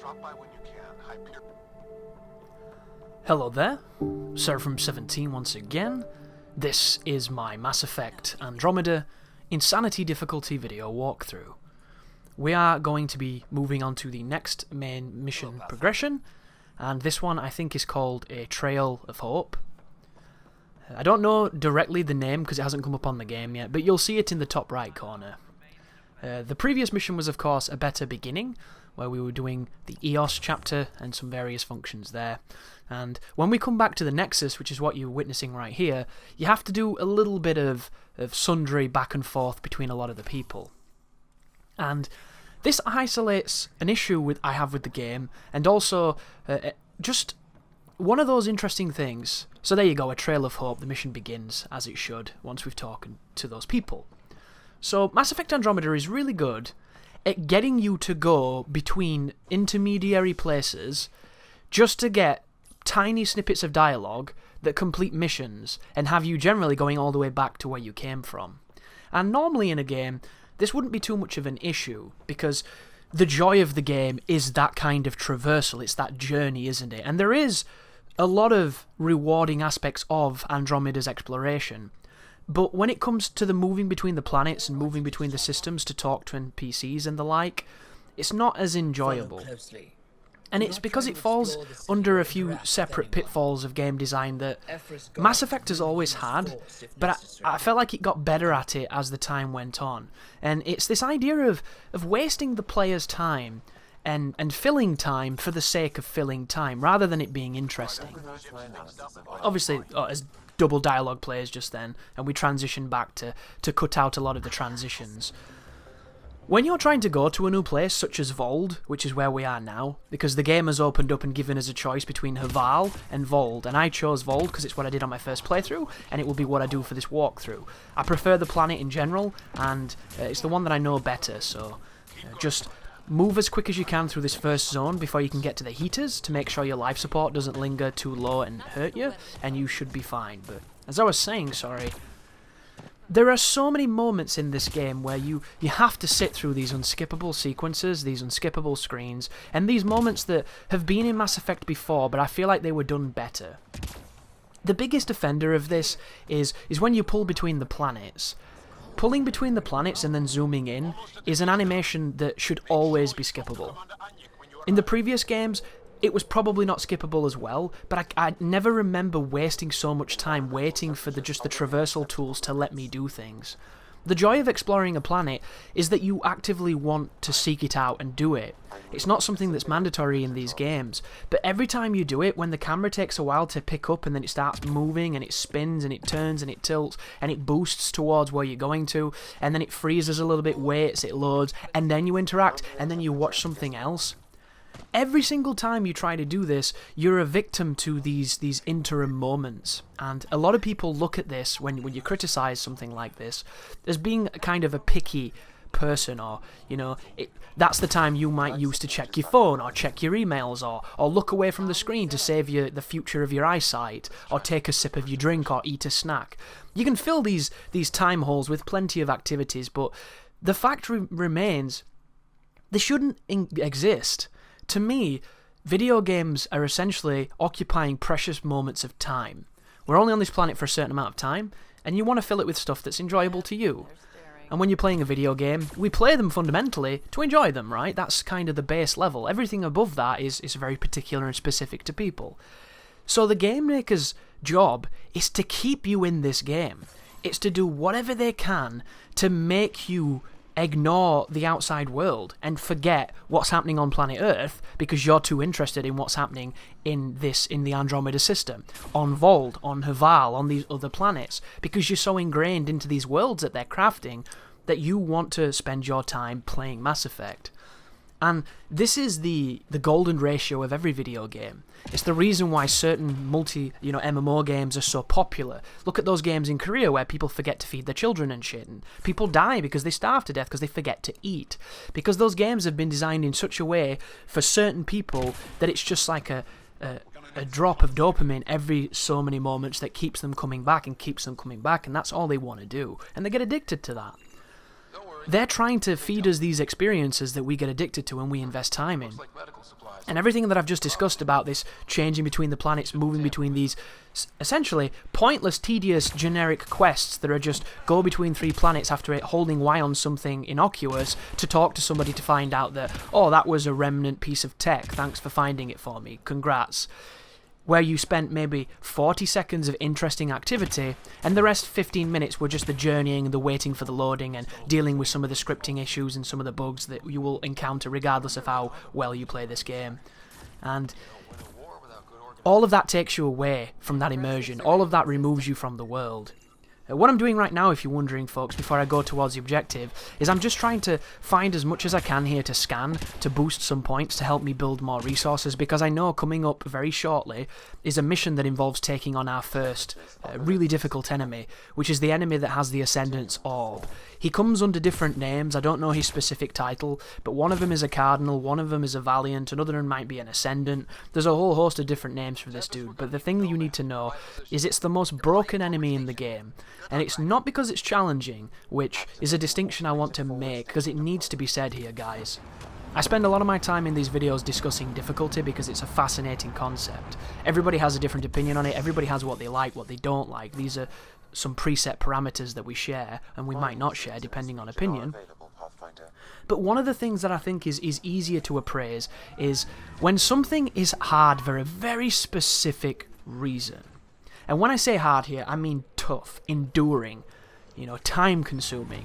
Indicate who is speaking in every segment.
Speaker 1: Drop by when you can.
Speaker 2: Hello there, Sir from 17 once again. This is my Mass Effect Andromeda Insanity Difficulty video walkthrough. We are going to be moving on to the next main mission progression, and this one I think is called A Trail of Hope. I don't know directly the name because it hasn't come up on the game yet, but you'll see it in the top right corner. The previous mission was of course A Better Beginning, where we were doing the EOS chapter and some various functions there. And when we come back to the Nexus, which is what you're witnessing right here, you have to do a little bit of sundry back and forth between a lot of the people. And this isolates an issue I have with the game, and also just one of those interesting things. So there you go, A Trail of Hope, the mission begins, as it should, once we've talked to those people. So Mass Effect Andromeda is really good at getting you to go between intermediary places just to get tiny snippets of dialogue that complete missions and have you generally going all the way back to where you came from. And normally in a game, this wouldn't be too much of an issue, because the joy of the game is that kind of traversal, it's that journey, isn't it? And there is a lot of rewarding aspects of Andromeda's exploration. But when it comes to the moving between the planets and moving between the systems to talk to NPCs and the like, it's not as enjoyable. And it's because it falls under a few separate pitfalls of game design that Mass Effect has always had, but I felt like it got better at it as the time went on. And it's this idea of wasting the player's time and filling time for the sake of filling time, rather than it being interesting. Obviously, as double dialogue players just then, and we transition back to cut out a lot of the transitions. When you're trying to go to a new place, such as Vold, which is where we are now, because the game has opened up and given us a choice between Haval and Vold, and I chose Vold because it's what I did on my first playthrough, and it will be what I do for this walkthrough. I prefer the planet in general, and it's the one that I know better, so just move as quick as you can through this first zone before you can get to the heaters to make sure your life support doesn't linger too low and hurt you, and you should be fine. But as I was saying, there are so many moments in this game where you have to sit through these unskippable sequences, these unskippable screens, and these moments that have been in Mass Effect before, but I feel like they were done better. The biggest offender of this is when you pull between the planets. Pulling between the planets and then zooming in is an animation that should always be skippable. In the previous games, it was probably not skippable as well, but I never remember wasting so much time waiting for just the traversal tools to let me do things. The joy of exploring a planet is that you actively want to seek it out and do it. It's not something that's mandatory in these games, but every time you do it, when the camera takes a while to pick up and then it starts moving and it spins and it turns and it tilts and it boosts towards where you're going to, and then it freezes a little bit, waits, it loads, and then you interact, and then you watch something else. Every single time you try to do this, you're a victim to these interim moments. And a lot of people look at this, when you criticize something like this, as being kind of a picky person, or, that's the time you might use to check your phone, or check your emails, or look away from the screen to save the future of your eyesight, or take a sip of your drink, or eat a snack. You can fill these time holes with plenty of activities, but the fact remains, they shouldn't exist. To me, video games are essentially occupying precious moments of time. We're only on this planet for a certain amount of time, and you want to fill it with stuff that's enjoyable to you. And when you're playing a video game, we play them fundamentally to enjoy them, right? That's kind of the base level. Everything above that is very particular and specific to people. So the game maker's job is to keep you in this game. It's to do whatever they can to make you ignore the outside world and forget what's happening on planet Earth because you're too interested in what's happening in the Andromeda system, on Vold, on Haval, on these other planets, because you're so ingrained into these worlds that they're crafting that you want to spend your time playing Mass Effect. And this is the golden ratio of every video game. It's the reason why certain MMO games are so popular. Look at those games in Korea where people forget to feed their children and shit, and people die because they starve to death because they forget to eat. Because those games have been designed in such a way for certain people that it's just like a drop of dopamine every so many moments that keeps them coming back, and that's all they want to do. And they get addicted to that. they're trying to feed us these experiences that we get addicted to and we invest time in. And everything that I've just discussed about this changing between the planets, moving between these essentially pointless, tedious, generic quests that are just go between 3 planets after it holding Y on something innocuous to talk to somebody to find out that, oh, that was a remnant piece of tech, thanks for finding it for me, congrats. Where you spent maybe 40 seconds of interesting activity, and the rest 15 minutes were just the journeying, the waiting for the loading, and dealing with some of the scripting issues and some of the bugs that you will encounter regardless of how well you play this game. And all of that takes you away from that immersion. All of that removes you from the world. What I'm doing right now, if you're wondering, folks, before I go towards the objective, is I'm just trying to find as much as I can here to scan, to boost some points, to help me build more resources, because I know coming up very shortly is a mission that involves taking on our first really difficult enemy, which is the enemy that has the Ascendant's Orb. He comes under different names, I don't know his specific title, but one of them is a Cardinal, one of them is a Valiant, another one might be an Ascendant. There's a whole host of different names for this dude, but the thing that you need to know is it's the most broken enemy in the game. And it's not because it's challenging, which is a distinction I want to make, because it needs to be said here, guys. I spend a lot of my time in these videos discussing difficulty because it's a fascinating concept. Everybody has a different opinion on it, everybody has what they like, what they don't like. These are some preset parameters that we share, and we might not share depending on opinion. But one of the things that I think is easier to appraise is when something is hard for a very specific reason. And when I say hard here, I mean tough, enduring, time-consuming.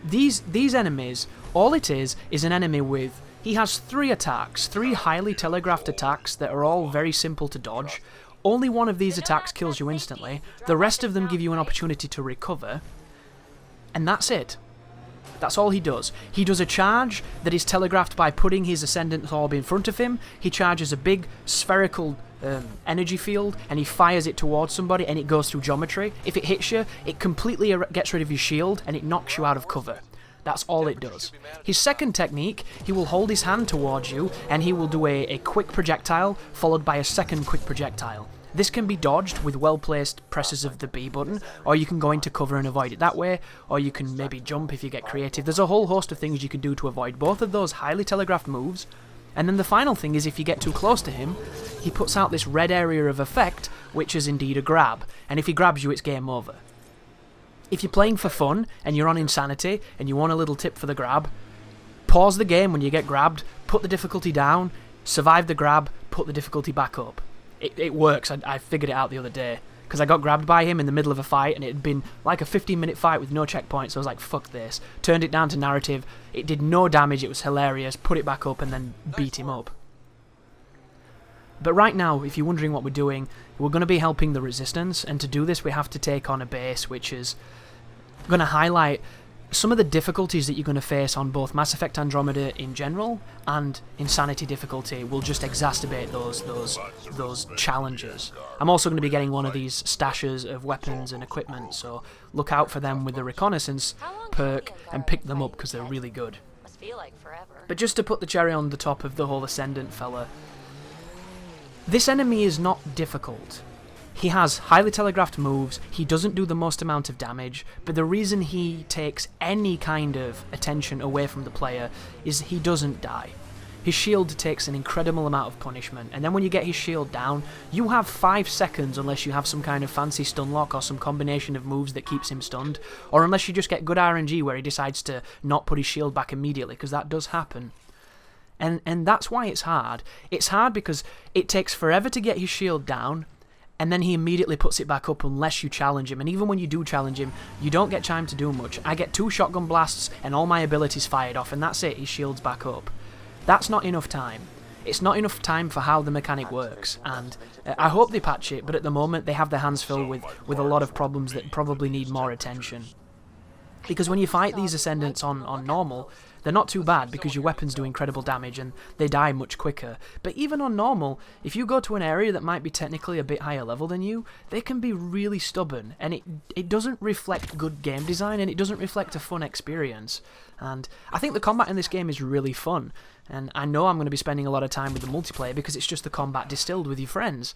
Speaker 2: These enemies, all it is an enemy with... He has 3 attacks, 3 highly telegraphed attacks that are all very simple to dodge. Only one of these attacks kills you instantly. The rest of them give you an opportunity to recover. And that's it. That's all he does. He does a charge that is telegraphed by putting his Ascendant Orb in front of him. He charges a big spherical energy field and he fires it towards somebody and it goes through geometry. If it hits you, it completely gets rid of your shield and it knocks you out of cover. That's all it does. His second technique, he will hold his hand towards you and he will do a quick projectile followed by a second quick projectile. This can be dodged with well-placed presses of the B button, or you can go into cover and avoid it that way, or you can maybe jump if you get creative. There's a whole host of things you can do to avoid both of those highly telegraphed moves. And then the final thing is if you get too close to him, he puts out this red area of effect, which is indeed a grab. And if he grabs you, it's game over. If you're playing for fun, and you're on Insanity, and you want a little tip for the grab, pause the game when you get grabbed, put the difficulty down, survive the grab, put the difficulty back up. It works. I figured it out the other day. Because I got grabbed by him in the middle of a fight, and it had been like a 15-minute fight with no checkpoints, so I was like, fuck this. Turned it down to narrative. It did no damage, it was hilarious. Put it back up and then beat him up. But right now, if you're wondering what we're doing, we're going to be helping the Resistance, and to do this we have to take on a base which is going to highlight some of the difficulties that you're going to face on both Mass Effect Andromeda in general and Insanity difficulty will just exacerbate those challenges. I'm also going to be getting one of these stashes of weapons and equipment, so look out for them with the reconnaissance perk and pick them up because they're really good. But just to put the cherry on the top of the whole Ascendant fella, this enemy is not difficult. He has highly telegraphed moves, he doesn't do the most amount of damage, but the reason he takes any kind of attention away from the player is he doesn't die. His shield takes an incredible amount of punishment, and then when you get his shield down, you have 5 seconds unless you have some kind of fancy stun lock or some combination of moves that keeps him stunned, or unless you just get good RNG where he decides to not put his shield back immediately, because that does happen. And that's why it's hard. It's hard because it takes forever to get his shield down, and then he immediately puts it back up unless you challenge him. And even when you do challenge him, you don't get time to do much. I get 2 shotgun blasts and all my abilities fired off, and that's it, his shield's back up. That's not enough time. It's not enough time for how the mechanic works, and I hope they patch it, but at the moment they have their hands filled with a lot of problems that probably need more attention. Because when you fight these Ascendants on normal, they're not too bad because your weapons do incredible damage and they die much quicker. But even on normal, if you go to an area that might be technically a bit higher level than you, they can be really stubborn, and it doesn't reflect good game design, and it doesn't reflect a fun experience. And I think the combat in this game is really fun, and I know I'm going to be spending a lot of time with the multiplayer because it's just the combat distilled with your friends.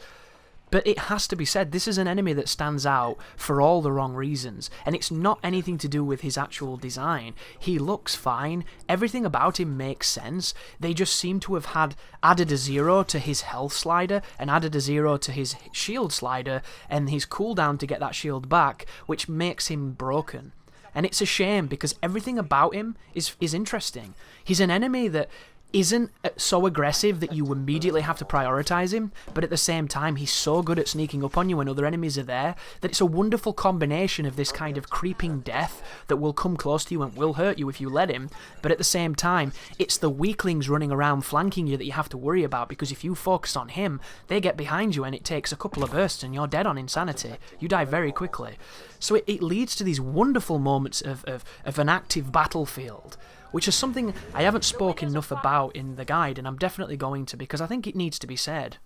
Speaker 2: But it has to be said, this is an enemy that stands out for all the wrong reasons, and it's not anything to do with his actual design. He looks fine, everything about him makes sense, they just seem to have added a 0 to his health slider, and added a 0 to his shield slider, and his cooldown to get that shield back, which makes him broken. And it's a shame, because everything about him is interesting. He's an enemy that isn't so aggressive that you immediately have to prioritize him, but at the same time he's so good at sneaking up on you when other enemies are there that it's a wonderful combination of this kind of creeping death that will come close to you and will hurt you if you let him, but at the same time it's the weaklings running around flanking you that you have to worry about, because if you focus on him, they get behind you and it takes a couple of bursts and you're dead on insanity. You die very quickly. So it leads to these wonderful moments of an active battlefield, which is something I haven't spoken enough about in the guide, and I'm definitely going to, because I think it needs to be said.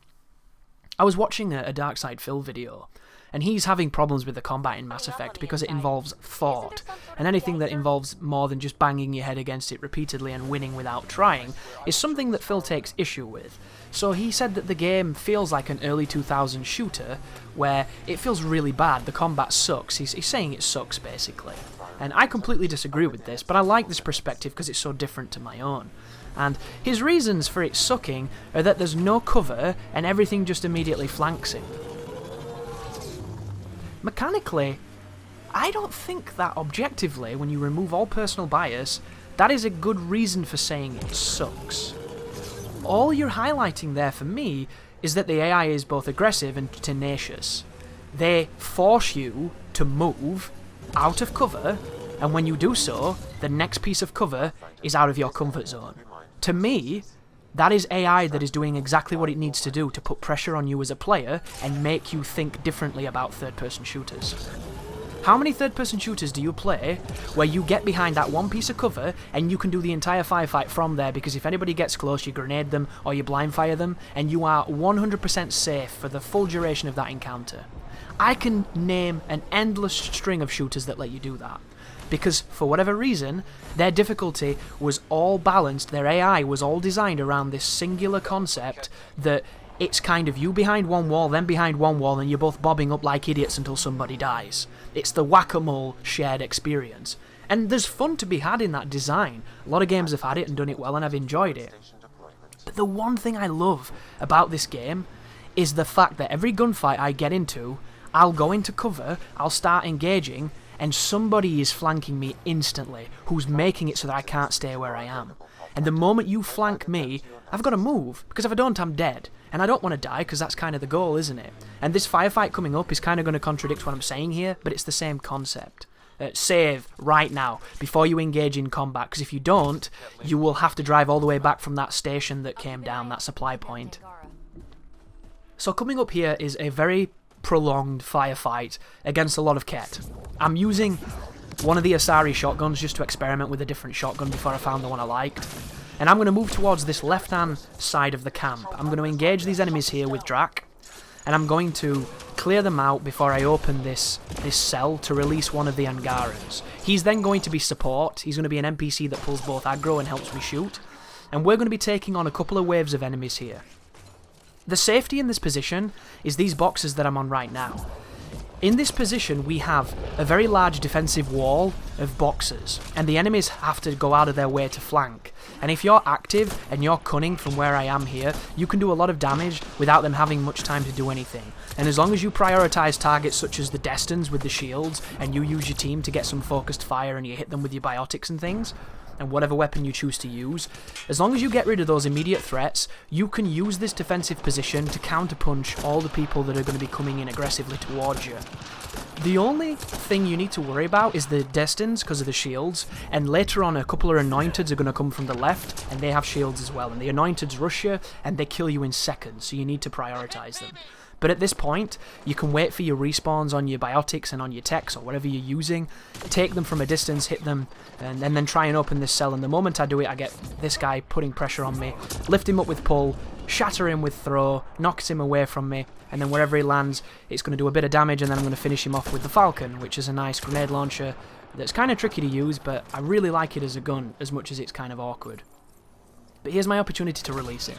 Speaker 2: I was watching a Darkside Phil video, and he's having problems with the combat in Mass Effect because it involves thought, and anything that involves more than just banging your head against it repeatedly and winning without trying is something that Phil takes issue with. So he said that the game feels like an early 2000s shooter, where it feels really bad, the combat sucks. He's saying it sucks, basically. And I completely disagree with this, but I like this perspective because it's so different to my own. And his reasons for it sucking are that there's no cover and everything just immediately flanks him. Mechanically, I don't think that objectively, when you remove all personal bias, that is a good reason for saying it sucks. All you're highlighting there for me is that the AI is both aggressive and tenacious. They force you to move out of cover, and when you do so, the next piece of cover is out of your comfort zone. To me, that is AI that is doing exactly what it needs to do to put pressure on you as a player and make you think differently about third-person shooters. How many third-person shooters do you play where you get behind that one piece of cover and you can do the entire firefight from there, because if anybody gets close you grenade them or you blind fire them and you are 100% safe for the full duration of that encounter? I can name an endless string of shooters that let you do that, because for whatever reason their difficulty was all balanced, their AI was all designed around this singular concept that it's kind of you behind one wall, then behind one wall, and you're both bobbing up like idiots until somebody dies. It's the whack-a-mole shared experience. And there's fun to be had in that design. A lot of games have had it and done it well, and I've enjoyed it. But the one thing I love about this game is the fact that every gunfight I get into, I'll go into cover, I'll start engaging, and somebody is flanking me instantly, who's making it so that I can't stay where I am. And the moment you flank me, I've got to move, because if I don't, I'm dead. And I don't want to die, because that's kind of the goal, isn't it? And this firefight coming up is kind of going to contradict what I'm saying here, but it's the same concept. Save right now, before you engage in combat, because if you don't, you will have to drive all the way back from that station that came down, that supply point. So coming up here is a very prolonged firefight against a lot of Ket. I'm using one of the Asari shotguns just to experiment with a different shotgun before I found the one I liked. And I'm going to move towards this left-hand side of the camp. I'm going to engage these enemies here with Drak, and I'm going to clear them out before I open this cell to release one of the Angarans. He's then going to be support. He's going to be an NPC that pulls both aggro and helps me shoot. And we're going to be taking on a couple of waves of enemies here. The safety in this position is these boxes that I'm on right now. In this position, we have a very large defensive wall of boxes, and the enemies have to go out of their way to flank. And if you're active and you're cunning from where I am here, you can do a lot of damage without them having much time to do anything. And as long as you prioritize targets such as the Destins with the shields, and you use your team to get some focused fire and you hit them with your biotics and things, and whatever weapon you choose to use, as long as you get rid of those immediate threats, you can use this defensive position to counterpunch all the people that are going to be coming in aggressively towards you. The only thing you need to worry about is the Destins because of the shields, and later on a couple of Anointeds are going to come from the left, and they have shields as well, and the Anointeds rush you, and they kill you in seconds, so you need to prioritize them. But at this point, you can wait for your respawns on your biotics and on your techs or whatever you're using, take them from a distance, hit them, and then try and open this cell. And the moment I do it, I get this guy putting pressure on me, lift him up with pull, shatter him with throw, knocks him away from me, and then wherever he lands, it's going to do a bit of damage, and then I'm going to finish him off with the Falcon, which is a nice grenade launcher that's kind of tricky to use, but I really like it as a gun as much as it's kind of awkward. But here's my opportunity to release it.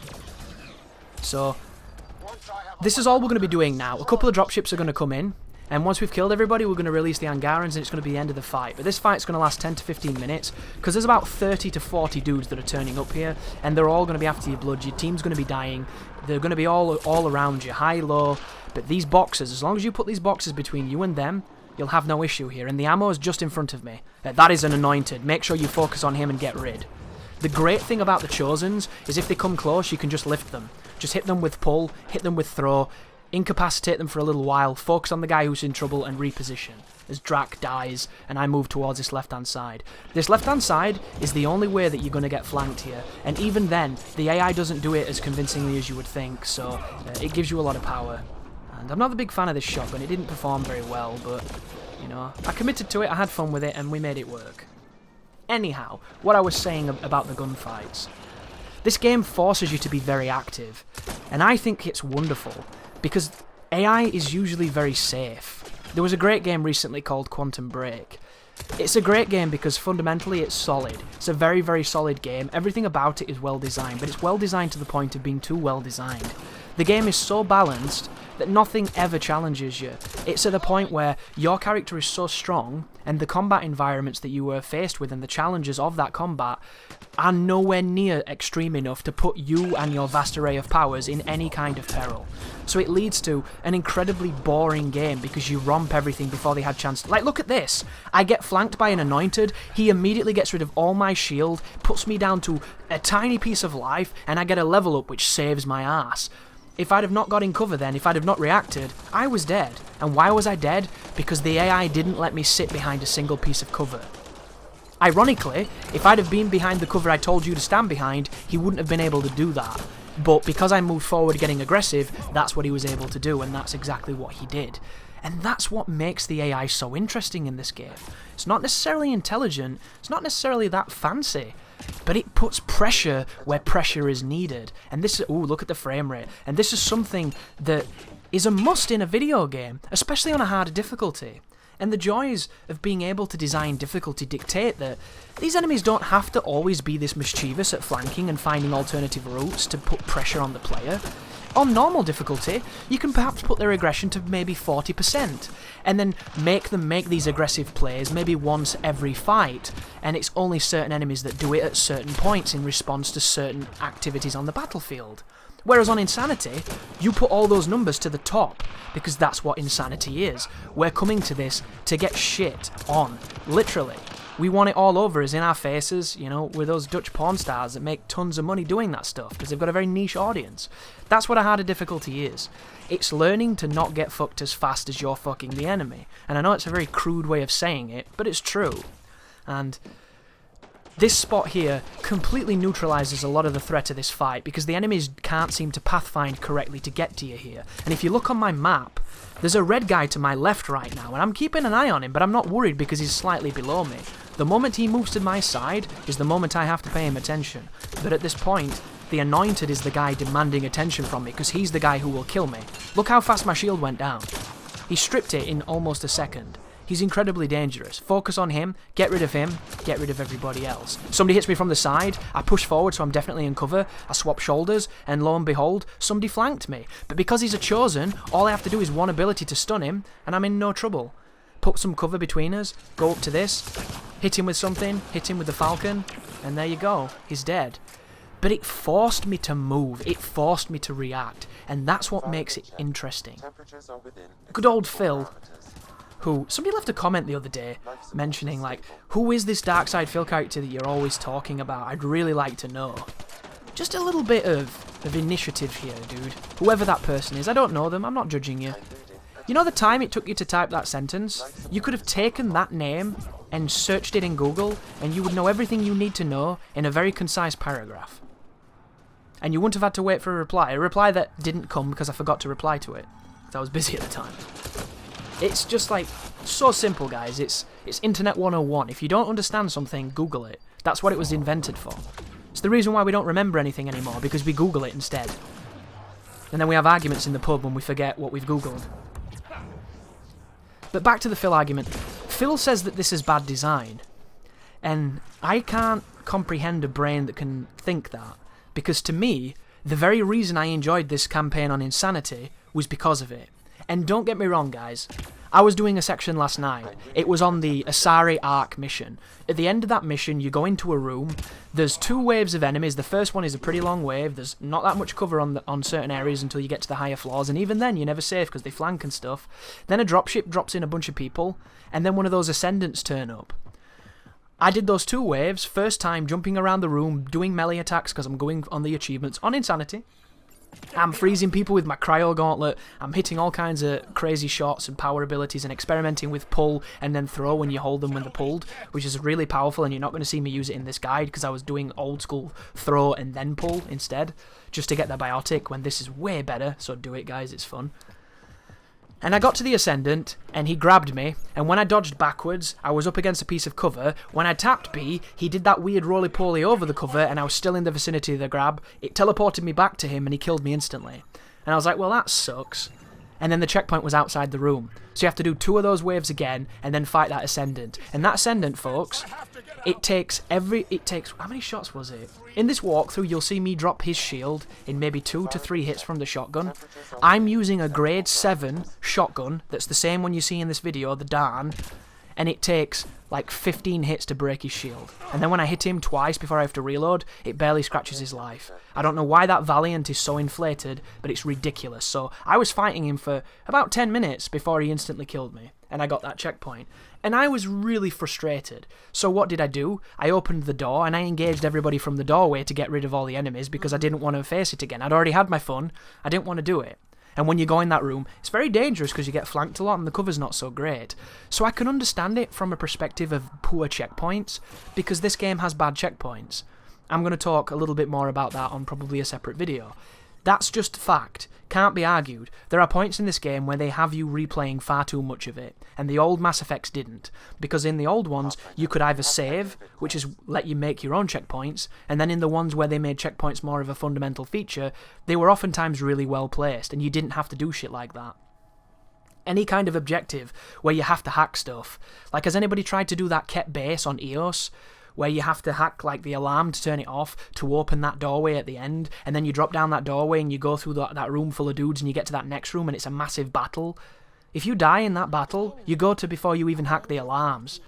Speaker 2: So This is all we're going to be doing now. A couple of dropships are going to come in, and once we've killed everybody, we're going to release the Angarans, and it's going to be the end of the fight. But this fight's going to last 10 to 15 minutes, because there's about 30 to 40 dudes that are turning up here, and they're all going to be after your blood. Your team's going to be dying. They're going to be all around you, high, low. But these boxes, as long as you put these boxes between you and them, you'll have no issue here. And the ammo is just in front of me. That is an anointed. Make sure you focus on him and get rid. The great thing about the Chosens is if they come close, you can just lift them. Just hit them with pull, hit them with throw, incapacitate them for a little while, focus on the guy who's in trouble, and reposition. As Drac dies, and I move towards this left-hand side. This left-hand side is the only way that you're going to get flanked here, and even then, the AI doesn't do it as convincingly as you would think, so it gives you a lot of power. And I'm not a big fan of this shotgun, it didn't perform very well, but, you know, I committed to it, I had fun with it, and we made it work. Anyhow, what I was saying about the gunfights. This game forces you to be very active, and I think it's wonderful, because AI is usually very safe. There was a great game recently called Quantum Break. It's a great game because fundamentally it's solid. It's a very, very solid game. Everything about it is well designed, but it's well designed to the point of being too well designed. The game is so balanced that nothing ever challenges you. It's at the point where your character is so strong, and the combat environments that you were faced with and the challenges of that combat are nowhere near extreme enough to put you and your vast array of powers in any kind of peril. So it leads to an incredibly boring game because you romp everything before they had chance. Like, look at this. I get flanked by an anointed, he immediately gets rid of all my shield, puts me down to a tiny piece of life, and I get a level up which saves my ass. If I'd have not got in cover then, if I'd have not reacted, I was dead. And why was I dead? Because the AI didn't let me sit behind a single piece of cover. Ironically, if I'd have been behind the cover I told you to stand behind, he wouldn't have been able to do that. But because I moved forward getting aggressive, that's what he was able to do, and that's exactly what he did. And that's what makes the AI so interesting in this game. It's not necessarily intelligent, it's not necessarily that fancy, but it puts pressure where pressure is needed. And this is, ooh, look at the frame rate. And this is something that is a must in a video game, especially on a harder difficulty. And the joys of being able to design difficulty dictate that these enemies don't have to always be this mischievous at flanking and finding alternative routes to put pressure on the player. On normal difficulty, you can perhaps put their aggression to maybe 40%, and then make them make these aggressive plays maybe once every fight, and it's only certain enemies that do it at certain points in response to certain activities on the battlefield. Whereas on Insanity, you put all those numbers to the top, because that's what Insanity is. We're coming to this to get shit on, literally. We want it all over us in our faces, you know, with those Dutch porn stars that make tons of money doing that stuff, because they've got a very niche audience. That's what a harder difficulty is. It's learning to not get fucked as fast as you're fucking the enemy. And I know it's a very crude way of saying it, but it's true. And this spot here completely neutralises a lot of the threat of this fight, because the enemies can't seem to pathfind correctly to get to you here. And if you look on my map, there's a red guy to my left right now, and I'm keeping an eye on him, but I'm not worried because he's slightly below me. The moment he moves to my side is the moment I have to pay him attention. But at this point, the Anointed is the guy demanding attention from me, because he's the guy who will kill me. Look how fast my shield went down. He stripped it in almost a second. He's incredibly dangerous. Focus on him, get rid of him, get rid of everybody else. Somebody hits me from the side, I push forward so I'm definitely in cover, I swap shoulders, and lo and behold, somebody flanked me. But because he's a Chosen, all I have to do is one ability to stun him, and I'm in no trouble. Put some cover between us, go up to this, hit him with something, hit him with the Falcon, and there you go, he's dead. But it forced me to move, it forced me to react, and that's what makes it interesting. Good old Phil, who, somebody left a comment the other day mentioning, like, who is this Darkside Phil character that you're always talking about? I'd really like to know. Just a little bit of initiative here, dude. Whoever that person is, I don't know them, I'm not judging you. You know the time it took you to type that sentence? You could have taken that name and searched it in Google, and you would know everything you need to know in a very concise paragraph. And you wouldn't have had to wait for a reply that didn't come because I forgot to reply to it, because I was busy at the time. It's just like, so simple, guys. It's Internet 101. If you don't understand something, Google it. That's what it was invented for. It's the reason why we don't remember anything anymore, because we Google it instead. And then we have arguments in the pub when we forget what we've Googled. But back to the Phil argument. Phil says that this is bad design. And I can't comprehend a brain that can think that. Because to me, The very reason I enjoyed this campaign on Insanity was because of it. And don't get me wrong, guys. I was doing a section last night. It was on the Asari Arc mission. At the end of that mission, you go into a room. There's 2 waves of enemies. The first one is a pretty long wave. There's not that much cover on certain areas until you get to the higher floors. And even then, you're never safe because they flank and stuff. Then a dropship drops in a bunch of people. And then one of those Ascendants turn up. I did those 2 waves. First time, jumping around the room, doing melee attacks because I'm going on the achievements on Insanity. I'm freezing people with my cryo gauntlet. I'm hitting all kinds of crazy shots and power abilities and experimenting with pull and then throw when you hold them when they're pulled, which is really powerful, and you're not going to see me use it in this guide because I was doing old school throw and then pull instead, just to get the biotic when this is way better, so do it guys, it's fun. And I got to the Ascendant, and he grabbed me, and when I dodged backwards, I was up against a piece of cover. When I tapped B, he did that weird roly-poly over the cover, and I was still in the vicinity of the grab. It teleported me back to him, and he killed me instantly. And I was like, well, that sucks. And then the checkpoint was outside the room. So you have to do 2 of those waves again, and then fight that Ascendant. And that Ascendant, folks, it takes, how many shots was it? In this walkthrough, you'll see me drop his shield in maybe 2 to 3 hits from the shotgun. I'm using a grade 7 shotgun, that's the same one you see in this video, the Darn, and it takes like 15 hits to break his shield. And then when I hit him twice before I have to reload, it barely scratches his life. I don't know why that Valiant is so inflated, but it's ridiculous. So I was fighting him for about 10 minutes before he instantly killed me, and I got that checkpoint. And I was really frustrated. So what did I do? I opened the door and I engaged everybody from the doorway to get rid of all the enemies because I didn't want to face it again. I'd already had my fun. I didn't want to do it. And when you go in that room, it's very dangerous because you get flanked a lot and the cover's not so great. So I can understand it from a perspective of poor checkpoints, because this game has bad checkpoints. I'm going to talk a little bit more about that on probably a separate video. That's just fact. Can't be argued. There are points in this game where they have you replaying far too much of it, and the old Mass Effects didn't, because in the old ones you could either save, which is let you make your own checkpoints, and then in the ones where they made checkpoints more of a fundamental feature, they were oftentimes really well placed, and you didn't have to do shit like that. Any kind of objective where you have to hack stuff, like has anybody tried to do that Ket base on EOS, where you have to hack like the alarm to turn it off to open that doorway at the end, and then you drop down that doorway and you go through that room full of dudes and you get to that next room and it's a massive battle. If you die in that battle, you go to before you even hack the alarms.